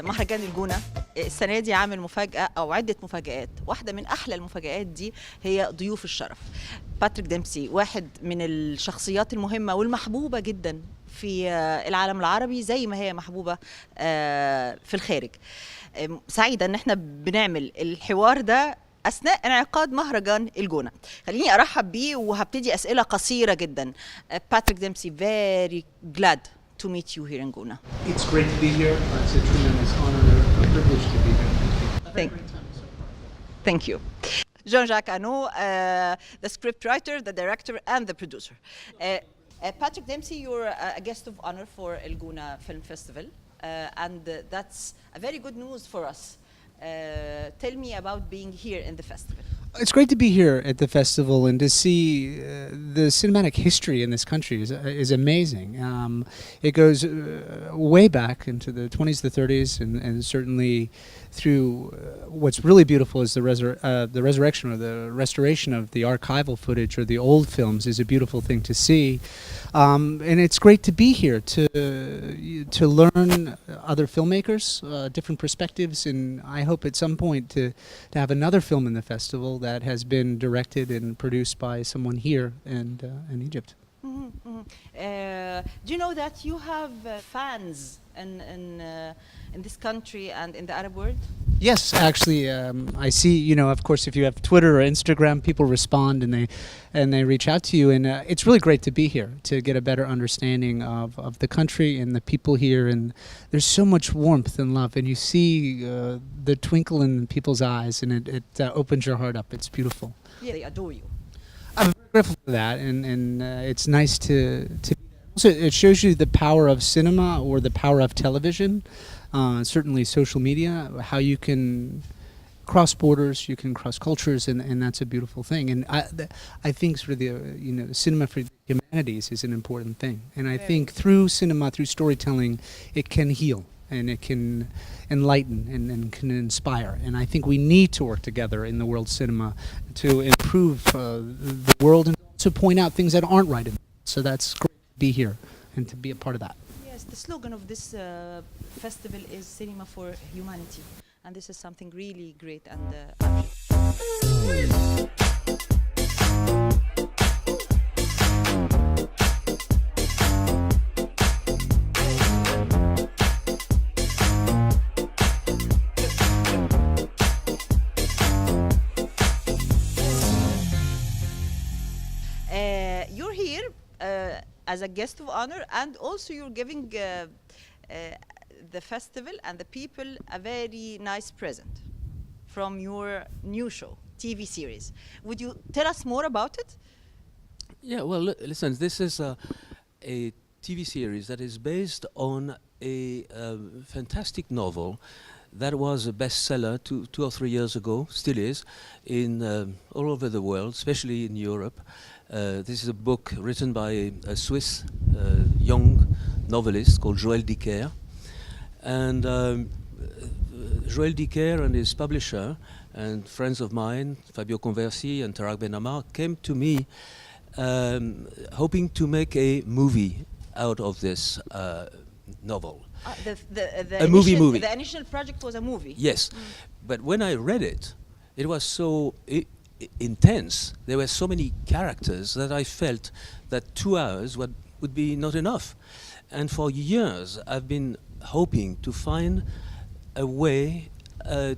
مهرجان الجونة السنة دي عامل مفاجأة أو عدة مفاجآت. واحدة من أحلى المفاجآت دي هي ضيوف الشرف. باتريك ديمسي واحد من الشخصيات المهمة والمحبوبة جدا في العالم العربي زي ما هي محبوبة في الخارج. سعيدة ان احنا بنعمل الحوار ده أثناء انعقاد مهرجان الجونة. خليني أرحب بيه وهبتدي أسئلة قصيرة جدا. باتريك ديمسي, very glad to meet you here in Guna. It's great to be here. It's a tremendous honor and a privilege to be here. Thank you. Jean-Jacques Hano, the scriptwriter, the director, and the producer. Patrick Dempsey, you're a guest of honor for El Guna Film Festival, and that's a very good news for us. Tell me about being here in the festival. It's great to be here at the festival and to see the cinematic history in this country is amazing. It goes way back into the 20s, the 30s, and certainly through what's really beautiful is the resurrection or the restoration of the archival footage or the old films is a beautiful thing to see. And it's great to be here to learn other filmmakers, different perspectives, and I hope at some point to have another film in the festival that has been directed and produced by someone here in Egypt. Do you know that you have fans in this country and in the Arab world? Yes, actually, I see. Of course, if you have Twitter or Instagram, people respond and they reach out to you, and it's really great to be here to get a better understanding of the country and the people here. And there's so much warmth and love, and you see the twinkle in people's eyes, and it opens your heart up. It's beautiful. Yeah, they adore you. I'm very grateful for that, and it's nice to. Also, it shows you the power of cinema or the power of television. Certainly social media, how you can cross borders, you can cross cultures, and that's a beautiful thing. And I think sort of the cinema for the humanities is an important thing. And I think through cinema, through storytelling, it can heal and it can enlighten and can inspire. And I think we need to work together in the world cinema to improve the world and to point out things that aren't right in it. So that's great to be here and to be a part of that. The slogan of this festival is Cinema for Humanity, and this is something really great and you're here as a guest of honor, and also you're giving the festival and the people a very nice present from your new show, TV series. Would you tell us more about it? Yeah, well, listen, this is a TV series that is based on a fantastic novel that was a bestseller 2 or 3 years ago, still is, in all over the world, especially in Europe. This is a book written by a Swiss young novelist called Joël Dicker. And Joël Dicker and his publisher and friends of mine, Fabio Conversi and Tarak Benamar, came to me hoping to make a movie out of this novel. A movie. The initial project was a movie. Yes, but when I read it, it was so intense. There were so many characters that I felt that 2 hours would be not enough. And for years, I've been hoping to find a way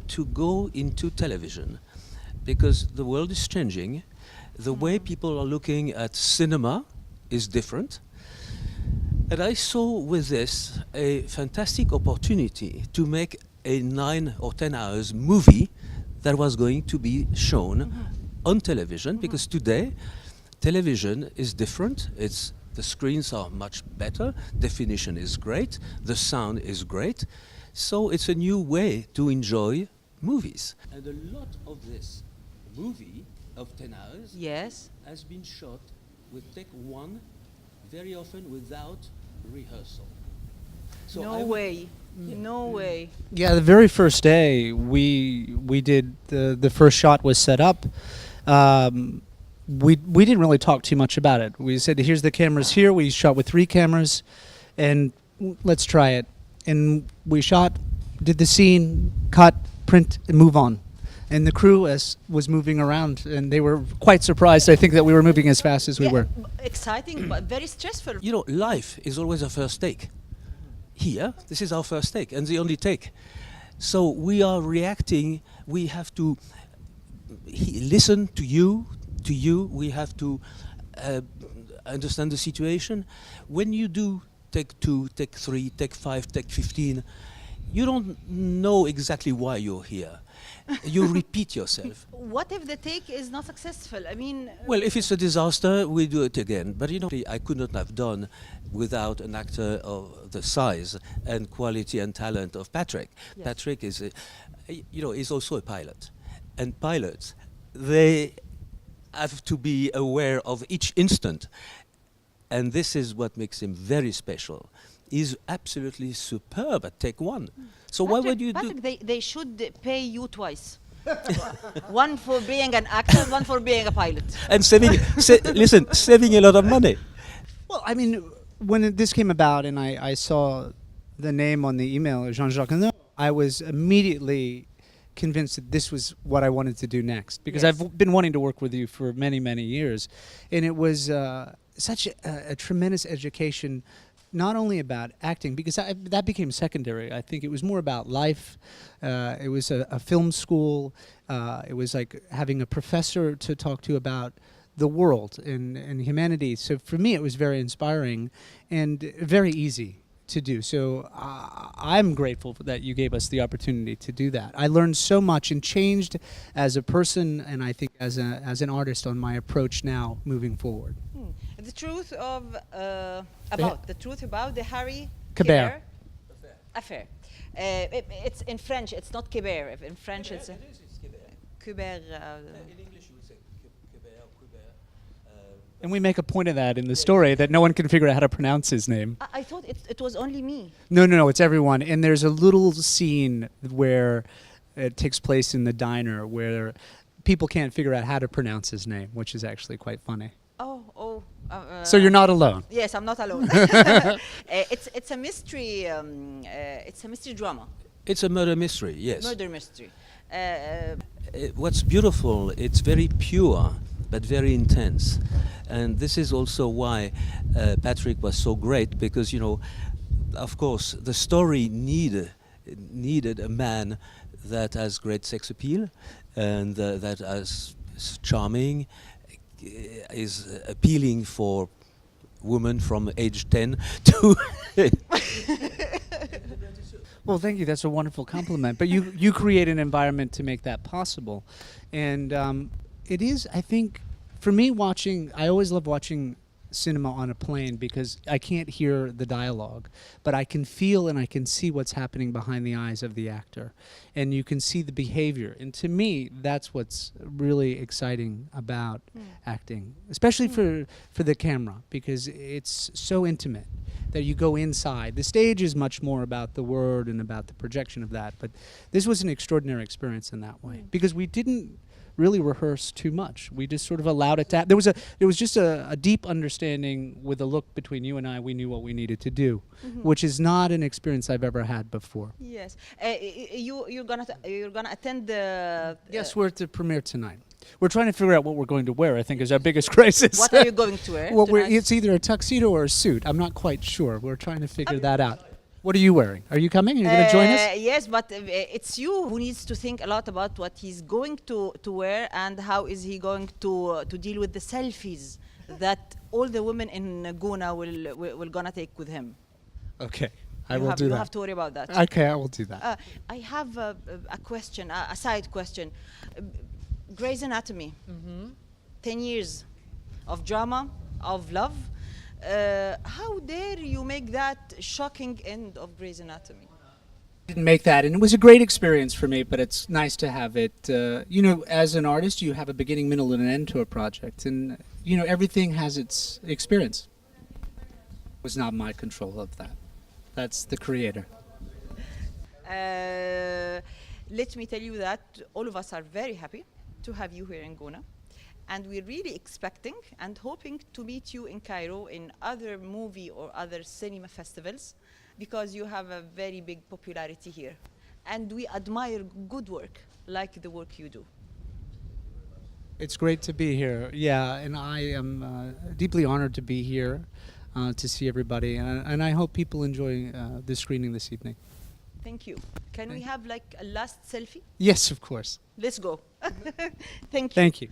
to go into television, because the world is changing. The way people are looking at cinema is different. And I saw with this a fantastic opportunity to make a 9 or 10 hours movie that was going to be shown on television, because today television is different. The screens are much better, definition is great, the sound is great, so it's a new way to enjoy movies. And a lot of this movie of 10 hours has been shot with take one, very often without rehearsal. So No I- way. No way. Yeah, the very first day we did the first shot was set up. We didn't really talk too much about it. We said, here's the cameras here. We shot with 3 cameras, and let's try it. And we shot, did the scene, cut, print, and move on. And the crew was moving around, and they were quite surprised, I think, that we were moving as fast as we were. Exciting, but very stressful. You know, life is always a first take. Here, this is our first take and the only take. So we are reacting. We have to listen to you. We have to understand the situation. When you do take 2, take 3, take 5, take 15, you don't know exactly why you're here. You repeat yourself. What if the take is not successful? I mean, Well, if it's a disaster, we do it again. But you know, I could not have done without an actor of the size and quality and talent of Patrick. Yes. Patrick is, is also a pilot, and pilots, they have to be aware of each instant, and this is what makes him very special. He's absolutely superb at take 1. So why would you do? Patrick, they should pay you twice. One for being an actor, one for being a pilot. And saving a lot of money. Well, I mean, when this came about and I saw the name on the email, Jean-Jacques, I was immediately convinced that this was what I wanted to do next, because Yes. I've been wanting to work with you for many, many years. And it was such a tremendous education, not only about acting, because that became secondary. I think it was more about life. It was a film school. It was like having a professor to talk to about the world and humanity. So for me, it was very inspiring and very easy to do. So I'm grateful that you gave us the opportunity to do that. I learned so much and changed as a person, and I think as an artist on my approach now moving forward. The truth of the truth about the Harry Kébert affair. It's in French. It's not Kébert. In French, it's Kébert. In English, you would say Kébert. And we make a point of that in the story, that no one can figure out how to pronounce his name. I thought it was only me. No, it's everyone. And there's a little scene where it takes place in the diner where people can't figure out how to pronounce his name, which is actually quite funny. Oh. So you're not alone. Yes, I'm not alone. It's a mystery. It's a mystery drama. It's a murder mystery, yes. Murder mystery. What's beautiful, it's very pure, but very intense. And this is also why Patrick was so great, because, of course, the story needed a man that has great sex appeal and that is charming, is appealing for women from age 10 to... Well, thank you. That's a wonderful compliment. But you create an environment to make that possible. And it is, I think, for me I always love watching cinema on a plane because I can't hear the dialogue, but I can feel and I can see what's happening behind the eyes of the actor. And you can see the behavior. And to me, that's what's really exciting about acting, especially for the camera, because it's so intimate that you go inside. The stage is much more about the word and about the projection of that, but this was an extraordinary experience in that way, because we didn't really rehearse too much. We just sort of allowed it to happen. There was just a deep understanding with a look between you and I. We knew what we needed to do, which is not an experience I've ever had before. Yes. You're gonna attend the. Yes, we're at the premiere tonight. We're trying to figure out what we're going to wear, I think, is our biggest crisis. What are you going to wear? Well, tonight? it's either a tuxedo or a suit. I'm not quite sure. We're trying to figure that out. What are you wearing? Are you coming? Are you going to join us? Yes, but it's you who needs to think a lot about what he's going to wear and how is he going to deal with the selfies that all the women in Guna will gonna take with him. Okay, I will do You that. have to worry about that. Okay, I will do that. I have a question, a side question. Grey's Anatomy, 10 years of drama, of love. How dare you make that shocking end of Grey's Anatomy? Didn't make that, and it was a great experience for me, but it's nice to have it. As an artist, you have a beginning, middle, and an end to a project, and everything has its experience. It was not my control of that. That's the creator. Let me tell you that all of us are very happy to have you here in Gona. And we're really expecting and hoping to meet you in Cairo in other movie or other cinema festivals, because you have a very big popularity here. And we admire good work, like the work you do. It's great to be here. Yeah, and I am deeply honored to be here to see everybody, and I hope people enjoy the screening this evening. Thank you. Can we have like a last selfie? Yes, of course. Let's go. Thank you. Thank you.